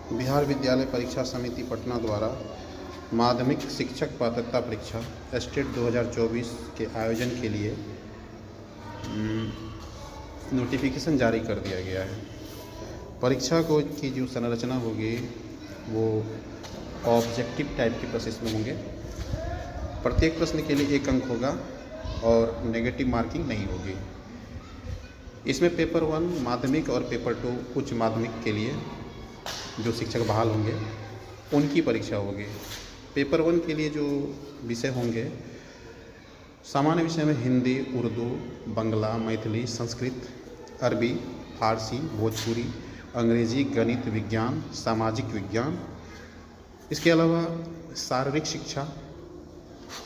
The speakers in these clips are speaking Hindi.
बिहार विद्यालय परीक्षा समिति पटना द्वारा माध्यमिक शिक्षक पात्रता परीक्षा स्टेट 2024 के आयोजन के लिए नोटिफिकेशन जारी कर दिया गया है। परीक्षा को की जो संरचना होगी वो ऑब्जेक्टिव टाइप के प्रश्न इसमें होंगे। प्रत्येक प्रश्न के लिए 1 अंक होगा और नेगेटिव मार्किंग नहीं होगी। इसमें पेपर 1 माध्यमिक और पेपर 2 उच्च माध्यमिक के लिए जो शिक्षक बहाल होंगे उनकी परीक्षा होगी। पेपर 1 के लिए जो विषय होंगे, सामान्य विषय में हिंदी, उर्दू, बांग्ला, मैथिली, संस्कृत, अरबी, फारसी, भोजपुरी, अंग्रेजी, गणित, विज्ञान, सामाजिक विज्ञान। इसके अलावा शारीरिक शिक्षा,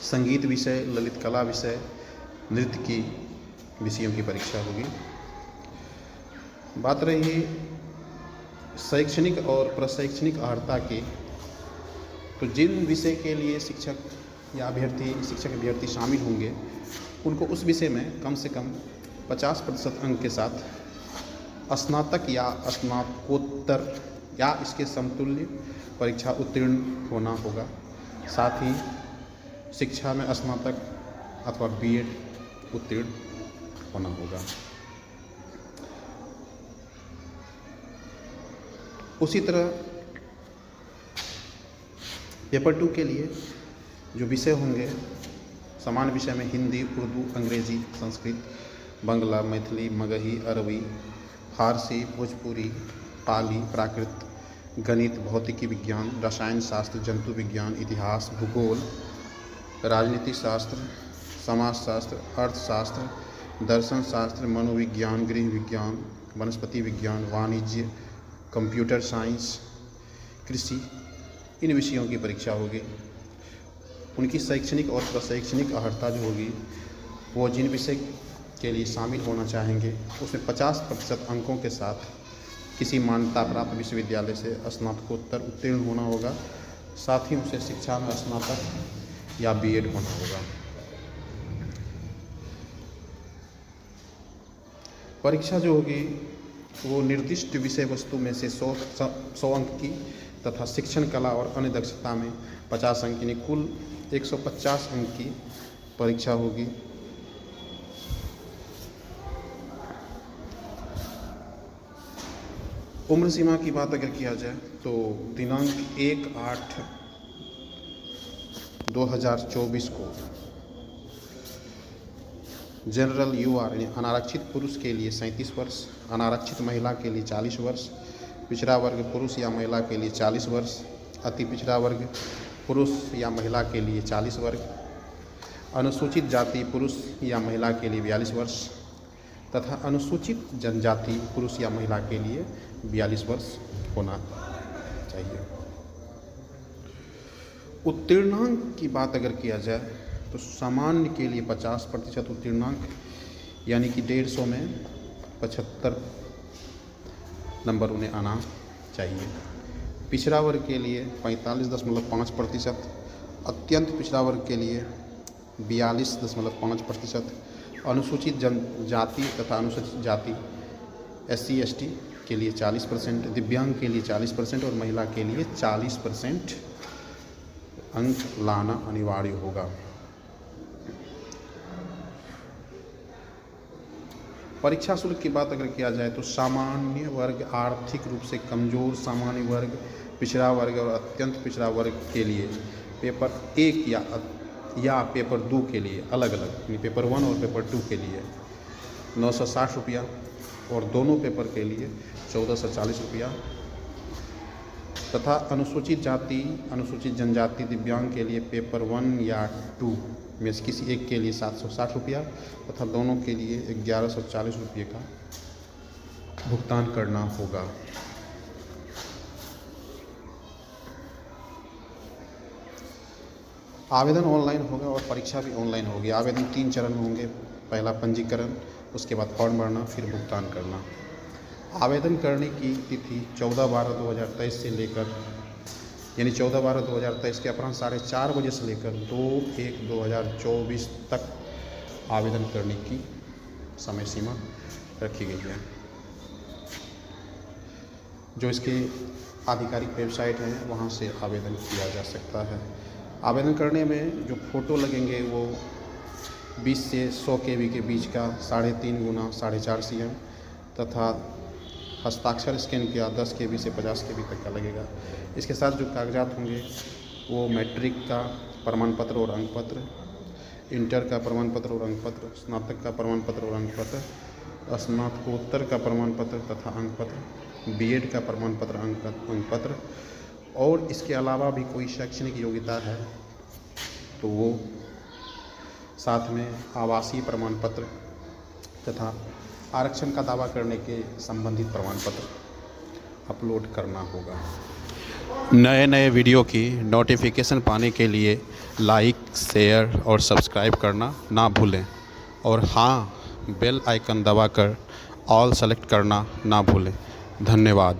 संगीत विषय, ललित कला विषय, नृत्य की विषयों की परीक्षा होगी। बात रही शैक्षणिक और प्रशैक्षणिक अर्हता की, तो जिन विषय के लिए शिक्षक अभ्यर्थी शामिल होंगे उनको उस विषय में कम से कम 50% अंक के साथ स्नातक या स्नातकोत्तर या इसके समतुल्य परीक्षा उत्तीर्ण होना होगा। साथ ही शिक्षा में स्नातक अथवा बीएड उत्तीर्ण होना होगा। उसी तरह पेपर 2 के लिए जो विषय होंगे, सामान्य विषय में हिंदी, उर्दू, अंग्रेजी, संस्कृत, बांग्ला, मैथिली, मगही, अरबी, फारसी, भोजपुरी, पाली, प्राकृत, गणित, भौतिकी विज्ञान, रसायन शास्त्र, जंतु विज्ञान, इतिहास, भूगोल, राजनीति शास्त्र, समाजशास्त्र, अर्थशास्त्र, दर्शन शास्त्र, मनोविज्ञान, गृह विज्ञान, वनस्पति विज्ञान, वाणिज्य, कंप्यूटर साइंस, कृषि, इन विषयों की परीक्षा होगी। उनकी शैक्षणिक और प्रशैक्षणिक अर्हता जो होगी वो जिन विषय के लिए शामिल होना चाहेंगे उसमें 50% अंकों के साथ किसी मान्यता प्राप्त विश्वविद्यालय से स्नातकोत्तर उत्तीर्ण होना होगा। साथ ही उसे शिक्षा में स्नातक या बीएड होना होगा। परीक्षा जो होगी वो निर्दिष्ट विषय वस्तु में से 100 अंक की तथा शिक्षण कला और अन्य दक्षता में 50 अंक, यानी कुल 150 अंक की परीक्षा होगी। उम्र सीमा की बात अगर किया जाए तो दिनांक 1/8/2024 को जनरल यूआर यानी अनारक्षित पुरुष के लिए 37 वर्ष, अनारक्षित महिला के लिए 40 वर्ष, पिछड़ा वर्ग पुरुष या महिला के लिए 40 वर्ष, अति पिछड़ा वर्ग पुरुष या महिला के लिए 40 वर्ष, अनुसूचित जाति पुरुष या महिला के लिए 42 वर्ष तथा अनुसूचित जनजाति पुरुष या महिला के लिए 42 वर्ष होना चाहिए। उत्तीर्णांक की बात अगर किया जाए तो सामान्य के लिए 50% उत्तीर्णांक यानी कि 150 में 75 नंबर उन्हें आना चाहिए। पिछड़ा वर्ग के लिए 45.5%, अत्यंत पिछड़ा वर्ग के लिए 42.5%, अनुसूचित जनजाति तथा अनुसूचित जाति SC ST के लिए 40%, दिव्यांग के लिए 40% और महिला के लिए 40% अंक लाना अनिवार्य होगा। परीक्षा शुल्क की बात अगर किया जाए तो सामान्य वर्ग, आर्थिक रूप से कमजोर सामान्य वर्ग, पिछड़ा वर्ग और अत्यंत पिछड़ा वर्ग के लिए पेपर 1 या पेपर 2 के लिए अलग अलग, यानी पेपर 1 और पेपर 2 के लिए 960 रुपया और दोनों पेपर के लिए 1440 रुपया तथा अनुसूचित जाति, अनुसूचित जनजाति, दिव्यांग के लिए पेपर 1 या 2 में से किसी एक के लिए 760 रुपया तथा दोनों के लिए 1140 रुपये का भुगतान करना होगा। आवेदन ऑनलाइन होगा और परीक्षा भी ऑनलाइन होगी। आवेदन 3 चरण में होंगे। पहला पंजीकरण, उसके बाद फॉर्म भरना, फिर भुगतान करना। आवेदन करने की तिथि 14/12/2023 से लेकर यानी 14/12/2023 के अपराह्न 4:30 बजे से लेकर 2/1/2024 तक आवेदन करने की समय सीमा रखी गई है। जो इसके आधिकारिक वेबसाइट है, वहाँ से आवेदन किया जा सकता है। आवेदन करने में जो फ़ोटो लगेंगे वो 20 से 100 KB के बीच का 3.5 गुना 4.5 cm तथा हस्ताक्षर स्कैन किया 10 KB से 50 KB तक का लगेगा। इसके साथ जो कागजात होंगे वो मैट्रिक का प्रमाण पत्र और अंक पत्र, इंटर का प्रमाण पत्र और अंक पत्र, स्नातक का प्रमाण पत्र और अंक पत्र, स्नातकोत्तर का प्रमाण पत्र तथा अंक पत्र, बीएड का प्रमाण पत्र अंक पत्र, और इसके अलावा भी कोई शैक्षणिक योग्यता है तो वो साथ में आवासीय प्रमाण पत्र तथा आरक्षण का दावा करने के संबंधित प्रमाण पत्र अपलोड करना होगा। नए नए वीडियो की नोटिफिकेशन पाने के लिए लाइक, शेयर और सब्सक्राइब करना ना भूलें और हाँ, बेल आइकन दबाकर ऑल सेलेक्ट करना ना भूलें। धन्यवाद।